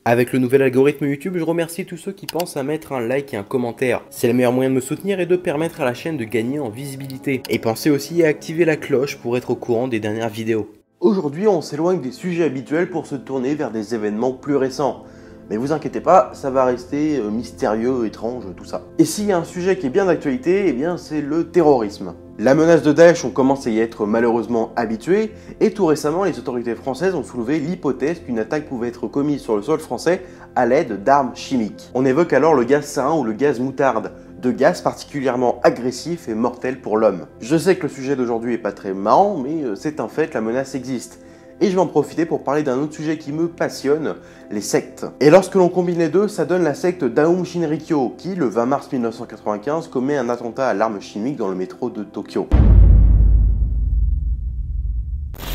Avec le nouvel algorithme YouTube, je remercie tous ceux qui pensent à mettre un like et un commentaire. C'est le meilleur moyen de me soutenir et de permettre à la chaîne de gagner en visibilité. Et pensez aussi à activer la cloche pour être au courant des dernières vidéos. Aujourd'hui, on s'éloigne des sujets habituels pour se tourner vers des événements plus récents. Mais vous inquiétez pas, ça va rester mystérieux, étrange, tout ça. Et s'il y a un sujet qui est bien d'actualité, eh bien c'est le terrorisme. La menace de Daesh, on commence à y être malheureusement habitué, et tout récemment, les autorités françaises ont soulevé l'hypothèse qu'une attaque pouvait être commise sur le sol français à l'aide d'armes chimiques. On évoque alors le gaz sarin ou le gaz moutarde, deux gaz particulièrement agressifs et mortels pour l'homme. Je sais que le sujet d'aujourd'hui est pas très marrant, mais c'est un fait, la menace existe. Et je vais en profiter pour parler d'un autre sujet qui me passionne, les sectes. Et lorsque l'on combine les deux, ça donne la secte d'Aum Shinrikyo, qui, le 20 mars 1995, commet un attentat à l'arme chimique dans le métro de Tokyo.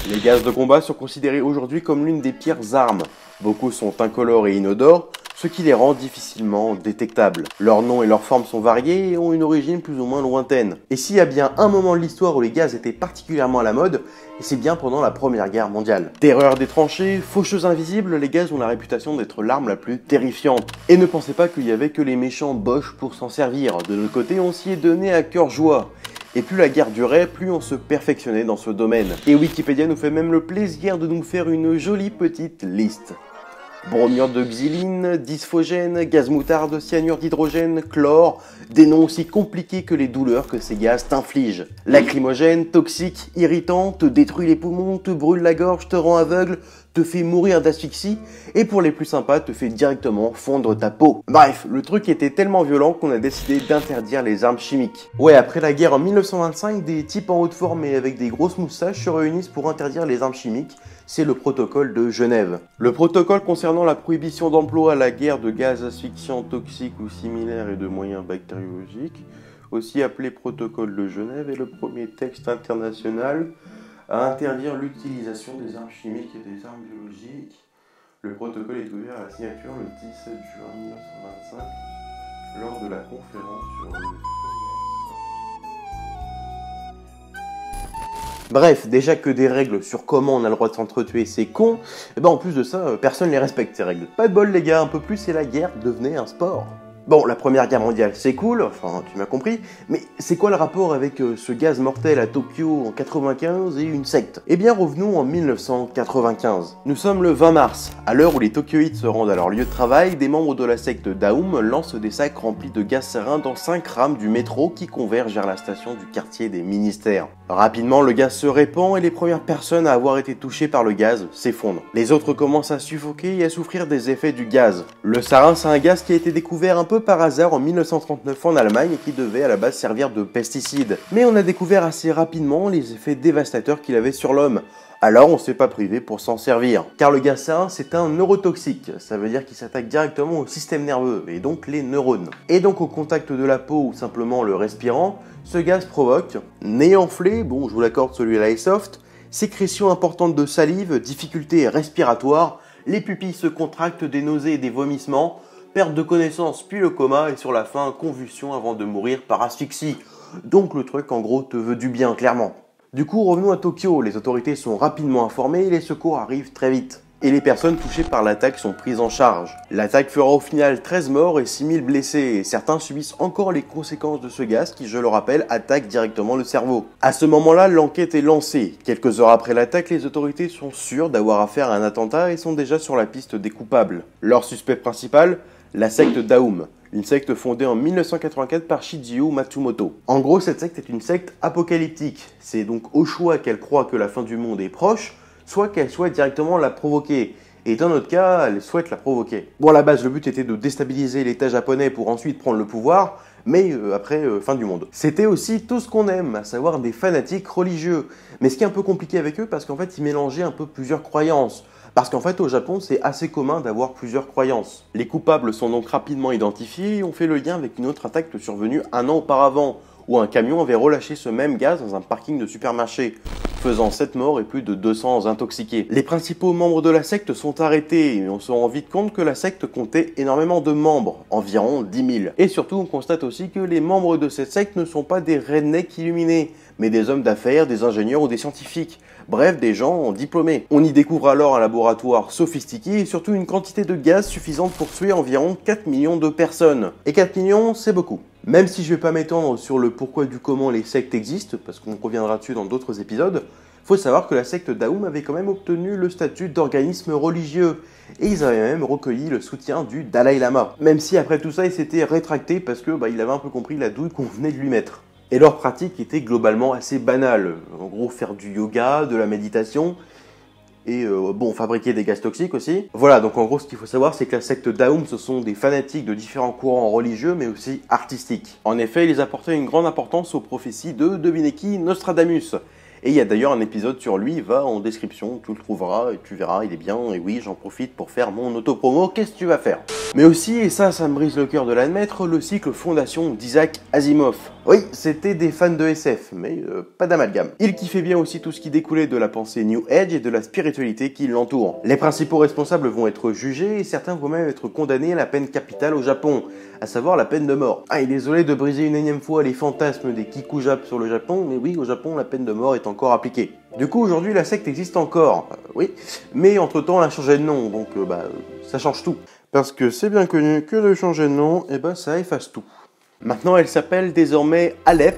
Les gaz de combat sont considérés aujourd'hui comme l'une des pires armes. Beaucoup sont incolores et inodores, ce qui les rend difficilement détectables. Leurs noms et leurs formes sont variés et ont une origine plus ou moins lointaine. Et s'il y a bien un moment de l'histoire où les gaz étaient particulièrement à la mode, c'est bien pendant la Première Guerre mondiale. Terreur des tranchées, faucheuses invisibles, les gaz ont la réputation d'être l'arme la plus terrifiante. Et ne pensez pas qu'il y avait que les méchants Bosch pour s'en servir. De notre côté, on s'y est donné à cœur joie. Et plus la guerre durait, plus on se perfectionnait dans ce domaine. Et Wikipédia nous fait même le plaisir de nous faire une jolie petite liste. Bromure de xyline, dysphogène, gaz moutarde, cyanure d'hydrogène, chlore, des noms aussi compliqués que les douleurs que ces gaz t'infligent. Lacrymogène, toxique, irritant, te détruit les poumons, te brûle la gorge, te rend aveugle, te fait mourir d'asphyxie, et pour les plus sympas, te fait directement fondre ta peau. Bref, le truc était tellement violent qu'on a décidé d'interdire les armes chimiques. Ouais, après la guerre en 1925, des types en haute forme et avec des grosses moustaches se réunissent pour interdire les armes chimiques. C'est le protocole de Genève. Le protocole concernant la prohibition d'emploi à la guerre de gaz asphyxiants toxiques ou similaires et de moyens bactériologiques, aussi appelé protocole de Genève, est le premier texte international à interdire l'utilisation des armes chimiques et des armes biologiques. Le protocole est ouvert à la signature le 17 juin 1925 lors de la conférence sur le Bref, déjà que des règles sur comment on a le droit de s'entretuer, c'est con, et ben en plus de ça, personne les respecte ces règles. Pas de bol les gars, un peu plus et la guerre devenait un sport. Bon, la Première Guerre mondiale, c'est cool, enfin tu m'as compris, mais c'est quoi le rapport avec ce gaz mortel à Tokyo en 95 et une secte? Eh bien revenons en 1995. Nous sommes le 20 mars. À l'heure où les Tokyoïtes se rendent à leur lieu de travail, des membres de la secte d'Aum lancent des sacs remplis de gaz sarin dans 5 rames du métro qui convergent vers la station du quartier des ministères. Rapidement, le gaz se répand et les premières personnes à avoir été touchées par le gaz s'effondrent. Les autres commencent à suffoquer et à souffrir des effets du gaz. Le sarin, c'est un gaz qui a été découvert un peu par hasard en 1939 en Allemagne et qui devait à la base servir de pesticide. Mais on a découvert assez rapidement les effets dévastateurs qu'il avait sur l'homme. Alors on s'est pas privé pour s'en servir. Car le gaz sarin, c'est un neurotoxique. Ça veut dire qu'il s'attaque directement au système nerveux, et donc les neurones. Et donc au contact de la peau ou simplement le respirant, ce gaz provoque nez enflé, bon je vous l'accorde celui-là est soft, sécrétion importante de salive, difficultés respiratoires, les pupilles se contractent, des nausées et des vomissements, perte de connaissance puis le coma et sur la fin convulsion avant de mourir par asphyxie. Donc le truc en gros te veut du bien clairement. Du coup revenons à Tokyo, les autorités sont rapidement informées et les secours arrivent très vite. Et les personnes touchées par l'attaque sont prises en charge. L'attaque fera au final 13 morts et 6000 blessés et certains subissent encore les conséquences de ce gaz qui, je le rappelle, attaque directement le cerveau. À ce moment-là, l'enquête est lancée. Quelques heures après l'attaque, les autorités sont sûres d'avoir affaire à un attentat et sont déjà sur la piste des coupables. Leur suspect principal, la secte d'Aum, une secte fondée en 1984 par Shigeru Matsumoto. En gros, cette secte est une secte apocalyptique. C'est donc au choix qu'elle croit que la fin du monde est proche, soit qu'elle souhaite directement la provoquer. Et dans notre cas, elle souhaite la provoquer. Bon, à la base, le but était de déstabiliser l'État japonais pour ensuite prendre le pouvoir, mais après, fin du monde. C'était aussi tout ce qu'on aime, à savoir des fanatiques religieux. Mais ce qui est un peu compliqué avec eux, parce qu'en fait, ils mélangeaient un peu plusieurs croyances. Parce qu'en fait, au Japon, c'est assez commun d'avoir plusieurs croyances. Les coupables sont donc rapidement identifiés et on fait le lien avec une autre attaque survenue un an auparavant, où un camion avait relâché ce même gaz dans un parking de supermarché, faisant 7 morts et plus de 200 intoxiqués. Les principaux membres de la secte sont arrêtés et on se rend vite compte que la secte comptait énormément de membres, environ 10 000. Et surtout on constate aussi que les membres de cette secte ne sont pas des rednecks illuminés, mais des hommes d'affaires, des ingénieurs ou des scientifiques. Bref, des gens diplômés. On y découvre alors un laboratoire sophistiqué et surtout une quantité de gaz suffisante pour tuer environ 4 millions de personnes. Et 4 millions, c'est beaucoup. Même si je vais pas m'étendre sur le pourquoi du comment les sectes existent, parce qu'on reviendra dessus dans d'autres épisodes, faut savoir que la secte Daum avait quand même obtenu le statut d'organisme religieux, et ils avaient même recueilli le soutien du Dalai Lama. Même si après tout ça, il s'était rétracté parce que il avait un peu compris la douille qu'on venait de lui mettre. Et leur pratique était globalement assez banale. En gros, faire du yoga, de la méditation, et fabriquer des gaz toxiques aussi. Voilà, donc en gros, ce qu'il faut savoir, c'est que la secte Daum, ce sont des fanatiques de différents courants religieux, mais aussi artistiques. En effet, ils apportaient une grande importance aux prophéties de, devinez qui, Nostradamus. Et il y a d'ailleurs un épisode sur lui, va en description, tu le trouveras, et tu verras, il est bien, et oui, j'en profite pour faire mon auto-promo, qu'est-ce que tu vas faire? Mais aussi, et ça me brise le cœur de l'admettre, le cycle Fondation d'Isaac Asimov. Oui, c'était des fans de SF, mais pas d'amalgame. Il kiffait bien aussi tout ce qui découlait de la pensée New Age et de la spiritualité qui l'entoure. Les principaux responsables vont être jugés, et certains vont même être condamnés à la peine capitale au Japon, à savoir la peine de mort. Ah, et désolé de briser une énième fois les fantasmes des Kikujap sur le Japon, mais oui, au Japon, la peine de mort est encore appliquée. Du coup, aujourd'hui, la secte existe encore, oui, mais entre-temps, elle a changé de nom, donc ça change tout. Parce que c'est bien connu que de changer de nom, ça efface tout. Maintenant, elle s'appelle désormais Aleph,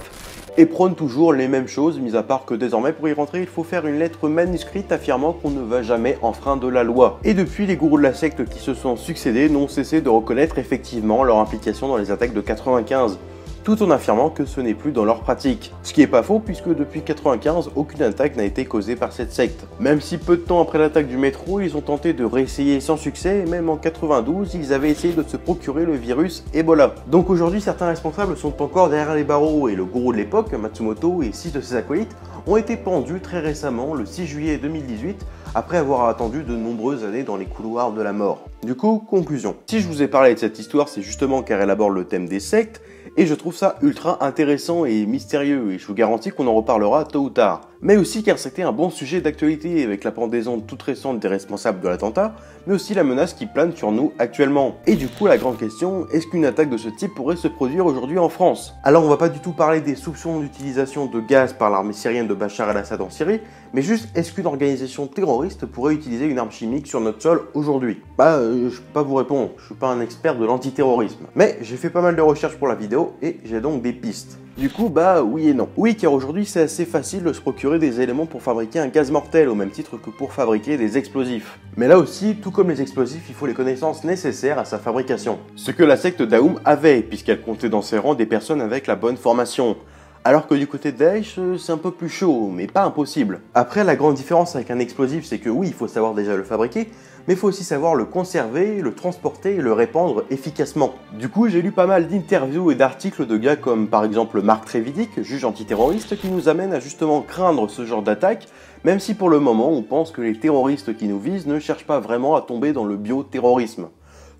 et prône toujours les mêmes choses, mis à part que désormais, pour y rentrer, il faut faire une lettre manuscrite affirmant qu'on ne va jamais enfreindre la loi. Et depuis, les gourous de la secte qui se sont succédés n'ont cessé de reconnaître effectivement leur implication dans les attaques de 95, tout en affirmant que ce n'est plus dans leur pratique. Ce qui est pas faux puisque depuis 95, aucune attaque n'a été causée par cette secte. Même si peu de temps après l'attaque du métro, ils ont tenté de réessayer sans succès, et même en 92, ils avaient essayé de se procurer le virus Ebola. Donc aujourd'hui, certains responsables sont encore derrière les barreaux et le gourou de l'époque, Matsumoto et 6 de ses acolytes, ont été pendus très récemment, le 6 juillet 2018, après avoir attendu de nombreuses années dans les couloirs de la mort. Du coup, conclusion. Si je vous ai parlé de cette histoire, c'est justement car elle aborde le thème des sectes, et je trouve ça ultra intéressant et mystérieux, et je vous garantis qu'on en reparlera tôt ou tard. Mais aussi car c'était un bon sujet d'actualité avec la pendaison toute récente des responsables de l'attentat, mais aussi la menace qui plane sur nous actuellement. Et du coup, la grande question, est-ce qu'une attaque de ce type pourrait se produire aujourd'hui en France? Alors on va pas du tout parler des soupçons d'utilisation de gaz par l'armée syrienne de Bachar el-Assad en Syrie, mais juste est-ce qu'une organisation terroriste pourrait utiliser une arme chimique sur notre sol aujourd'hui? Je peux pas vous répondre, je suis pas un expert de l'antiterrorisme. Mais j'ai fait pas mal de recherches pour la vidéo et j'ai donc des pistes. Du coup, oui et non. Oui, car aujourd'hui c'est assez facile de se procurer des éléments pour fabriquer un gaz mortel, au même titre que pour fabriquer des explosifs. Mais là aussi, tout comme les explosifs, il faut les connaissances nécessaires à sa fabrication. Ce que la secte Daum avait, puisqu'elle comptait dans ses rangs des personnes avec la bonne formation. Alors que du côté de Daesh, c'est un peu plus chaud, mais pas impossible. Après, la grande différence avec un explosif, c'est que oui, il faut savoir déjà le fabriquer, mais il faut aussi savoir le conserver, le transporter et le répandre efficacement. Du coup, j'ai lu pas mal d'interviews et d'articles de gars comme par exemple Marc Trévidic, juge antiterroriste, qui nous amène à justement craindre ce genre d'attaque, même si pour le moment, on pense que les terroristes qui nous visent ne cherchent pas vraiment à tomber dans le bioterrorisme.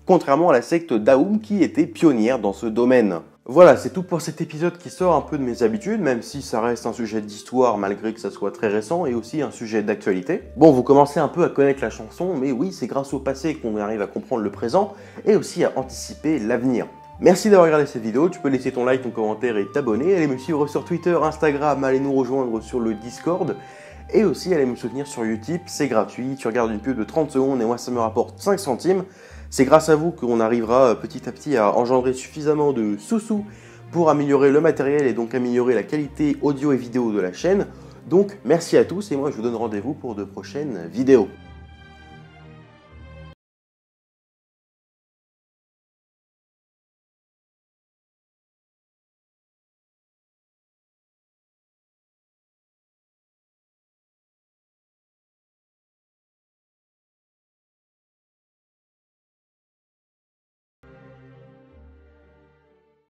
Contrairement à la secte Daum qui était pionnière dans ce domaine. Voilà, c'est tout pour cet épisode qui sort un peu de mes habitudes, même si ça reste un sujet d'histoire malgré que ça soit très récent, et aussi un sujet d'actualité. Bon, vous commencez un peu à connaître la chanson, mais oui, c'est grâce au passé qu'on arrive à comprendre le présent, et aussi à anticiper l'avenir. Merci d'avoir regardé cette vidéo, tu peux laisser ton like, ton commentaire et t'abonner, allez me suivre sur Twitter, Instagram, allez nous rejoindre sur le Discord, et aussi allez me soutenir sur Utip, c'est gratuit, tu regardes une pub de 30 secondes et moi ça me rapporte 5 centimes. C'est grâce à vous qu'on arrivera petit à petit à engendrer suffisamment de sous-sous pour améliorer le matériel et donc améliorer la qualité audio et vidéo de la chaîne. Donc merci à tous et moi je vous donne rendez-vous pour de prochaines vidéos.